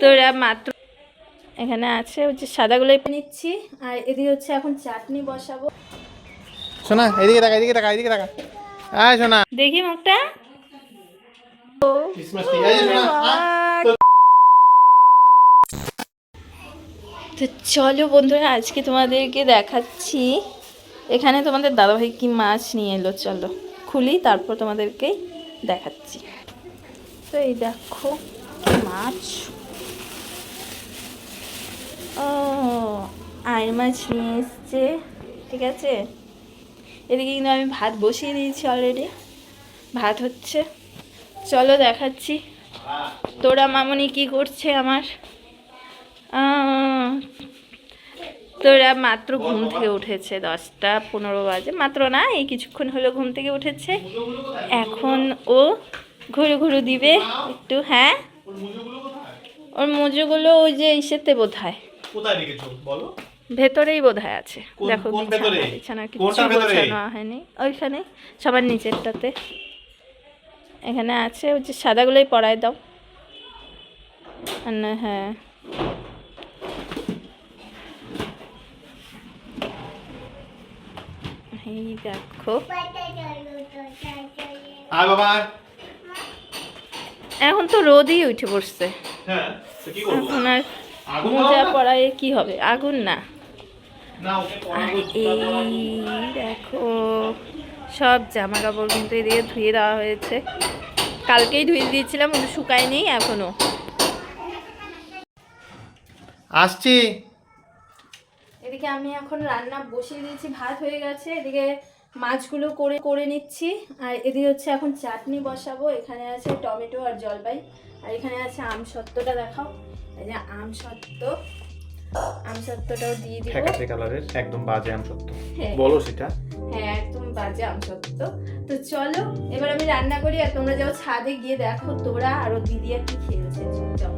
তোরা মাত্র এখানে আছে হচ্ছে সাদাগুলোই নিচ্ছি, আর এদিকে হচ্ছে এখন চাটনি বসাবো। শোনা এদিকে তাকা, এদিকে তাকা, এদিকে তাকা। আয় শোনা, দেখি মুখটা। ক্রিসমাস ট্রি এই যে শোনা। তো চলো বন্ধুরা, আজকে তোমাদেরকে দেখাচ্ছি এখানে তোমাদের দাদাভাই কি মাছ নিয়ে এলো। চলো খুলি, তারপর তোমাদেরকে দেখাচ্ছি। তো এই দেখো কি মাছ। ও আইড় মাছ নিয়ে এসছে, ঠিক আছে। এদিকে কিন্তু আমি ভাত বসিয়ে দিয়েছি অলরেডি, ভাত হচ্ছে। চলো দেখাচ্ছি তোরা মামনি কি করছে আমার। তোরা মাত্র ঘুম থেকে উঠেছে, 10টা 15 বাজে, মাত্র না, এই কিছুক্ষণ হলো ঘুম থেকে উঠেছে। এখন ও ঘুরু ঘুরু দিবে একটু। হ্যাঁ, ওর মুজোগুলো ওই যে ইসেতে বোধ হয়, কোথায় রেখেছো বলো? ভেতরেই বোধ হয় আছে। দেখো কোন ভেতরে? বিছানা কিছু কোনটার ভেতরে? গোছানো হয়নি, ওইখানে সবার নিচেরটাতে এখানে আছে। ওই যে সাদাগুলোই পরায় দাও। না হ্যাঁ, এই দেখো আয় বাবা। এখন তো রোদই উঠে পড়ছে, হ্যাঁ, তো কি করব? এখন আর আগুন মোজা দাও না? পরায় কি হবে, আগুন না। না, ওকে আর পড়াবো। এই দেখো সব জামা কাপড় কিন্তু এদিকে ধুয়ে দেওয়া হয়েছে, কালকেই ধুয়ে দিয়েছিলাম কিন্তু শুকায়নি এখনো। আসছি। এদিকে আমি এখন রান্না বসিয়ে দিয়েছি, ভাত হয়ে গেছে। এদিকে মাছগুলো করে করে নিচ্ছি, আর এদিকে হচ্ছে এখন চাটনি বসাবো। এখানে আছে টমেটো আর জলপাই, আর এখানে আছে আমসত্ত্বটা। দেখাও, এই যে আমসত্ত্ব, আমসত্ত্বটাও দিয়ে দিব। ফ্যাকাশে কালারের একদম বাজে আমসত্ত্ব হ্যাঁ। বলো সেটা। হ্যাঁ, একদম বাজে আমসত্ত্ব। তো চলো এবার আমি রান্না করি, আর তোমরা যাও ছাদে গিয়ে দেখো তোরা আর ওর দিদি আর কি খেয়েছে। যাও।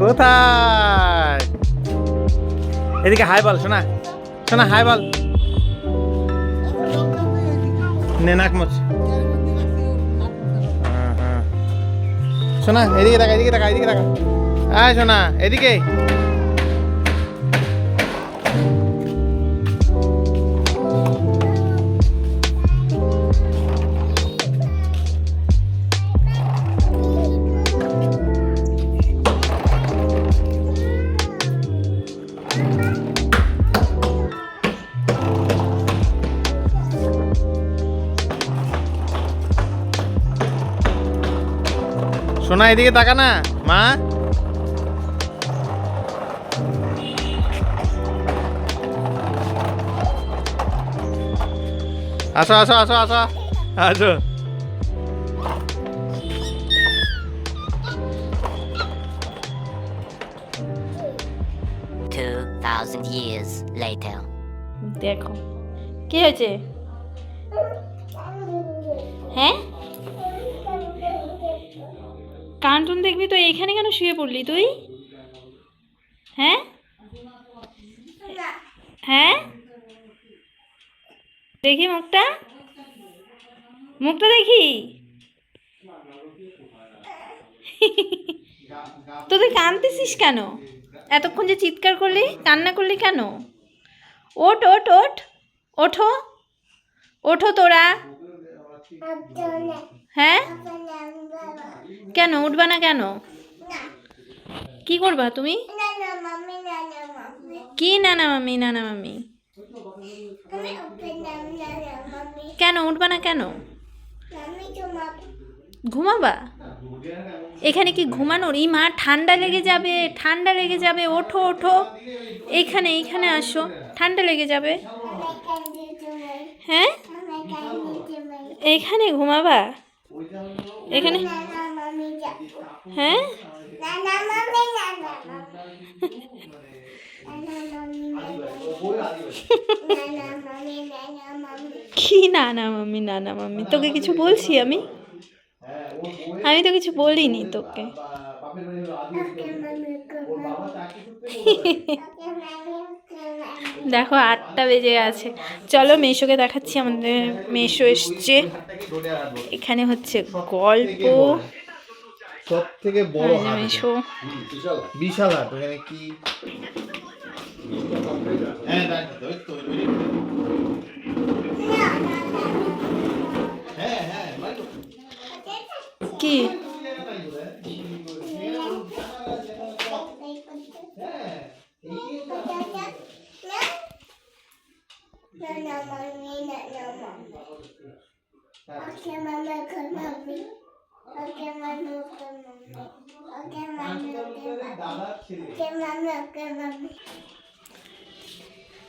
কোথায়? এদিকে হাই বল শোনা, শোনা হাই বল। নে নাক মোচ। হ্যাঁ হ্যাঁ, শোনা এদিকে তাকা, এদিকে তাকা, এদিকে তাকা। আয় শোনা এদিকে। শোনা এদিকে তাকা না মা। আসো আসো আসো আসো আসো। 2,000 years later. দেখো কি হয়েছে। হ্যাঁ, কার্টুন দেখবি তো এইখানে কেন শুয়ে পড়লি তুই? হ্যাঁ হ্যাঁ, দেখি মুখটা, মুখটা দেখি। তো তুই কাঁদতেছিস কেন? এতক্ষণ যে চিৎকার করলি, কান্না করলি কেন? ওঠ ওঠ ওঠ, ওঠো ওঠো তোরা। হ্যাঁ, কেন উঠবা না কেন? কি করবা তুমি? কি নানা মামি, নানা মামি কেন উঠবা না কেন? ঘুমাবা? এখানে কি ঘুমানোর? ই মা, ঠান্ডা লেগে যাবে, ঠান্ডা লেগে যাবে। ওঠো ওঠো, এইখানে এইখানে আসো, ঠান্ডা লেগে যাবে। হ্যাঁ, এইখানে ঘুমাবা? এখানে? হ্যাঁ, কি নানা মাম্মি, নানা মাম্মি? তোকে কিছু বলছি আমি? আমি তো কিছু বলিনি তোকে। দেখো 8টা বেজে গেছে। চলো মেশোকে দেখাচ্ছি, আমাদের মেশো এসছে। এখানে হচ্ছে গল্প। সব থেকে বড় আর হাট মেশো বিশাল হাট ওখানে কি হ্যাঁ হ্যাঁ হ্যাঁ কি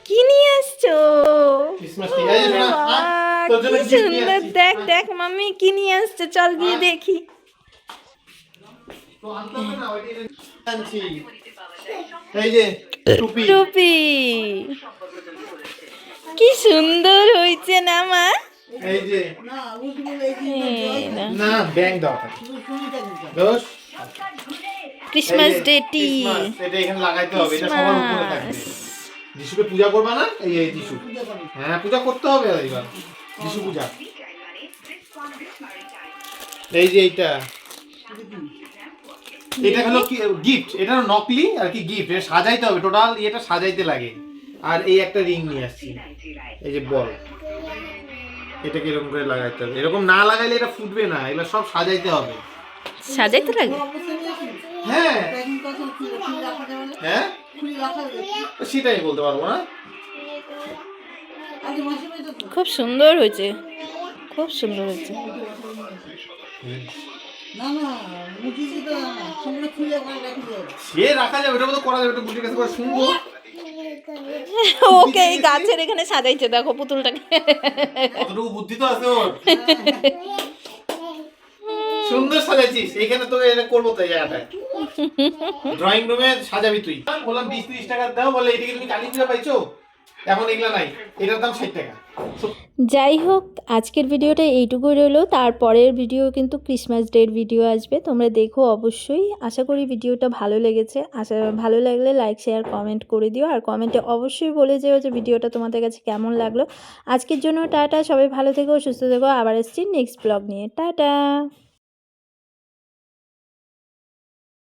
কি নিয়ে আসছো? ক্রিসমাস ট্রি এই যে না বাহ, তোর জন্য কি gift নিয়ে সুন্দর! আসছি। দেখ দেখ মাম্মি কি নিয়ে আসছে, চল গিয়ে দেখি। তো আনতে হবে না ওইটা আনছি এই যে টুপি টুপি কি সুন্দর হয়েছে না মা? এই যে এই না, না ব্যাংক দাও দোষ ক্রিসমাস ডে টি। এটা এখানে লাগাইতে হবে, এটা সবার উপরে থাকবে। যিশুকে পূজা করবা না? এই এই যিশু, হ্যাঁ পূজা করতে হবে এবার, যিশু পূজা। এই যে এইটা, এটা হলো কি গিফট, এটা হলো নকলি আর কি গিফট, এটা সাজাইতে হবে, টোটাল এটা সাজাইতে লাগে। আর এই একটা রিং নিয়ে আসছি, এই যে বল, এটাকে এরকম করে লাগাইতে হবে, এরকম না লাগাইলে এটা ফুটবে না, এগুলো সব সাজাইতে হবে। সাজাইতে লাগে? হ্যাঁ হ্যাঁ সেটাই বলতে পারবো না। খুব সুন্দর হয়েছে, খুব সুন্দর হয়েছে। সে রাখা যাবে, ওটা মতো করা যাবে, এটা বুঝে গেছে করে শুনবো। ওকে এই গাছের এখানে সাজাইছে, দেখো পুতুলটাকে। কতটুকু বুদ্ধি তো আছে ওর। সুন্দর সাজাইছিস, এখানে তো এটা করবো তো, এই জায়গাটায় ড্রয়িং রুমে সাজাবি তুই। বললাম 20-30 টাকা দাও, বলে এটা কি তুমি কালী পূজা পাইছো? এখন এগুলা নাই, এটার দাম 60 টাকা। যাই হোক, আজকের ভিডিওটা এইটুকুই রইলো। তারপরের ভিডিও কিন্তু ক্রিসমাস ডের ভিডিও আসবে, তোমরা দেখো অবশ্যই। আশা করি ভিডিওটা ভালো লেগেছে। ভালো লাগলে লাইক শেয়ার কমেন্ট করে দিও, আর কমেন্টে অবশ্যই বলে যেও যে ভিডিওটা তোমাদের কাছে কেমন লাগলো। আজকের জন্য টাটা, সবাই ভালো থেকো, সুস্থ থেকো। আবার আসছি নেক্সট ব্লগ নিয়ে। টাটা।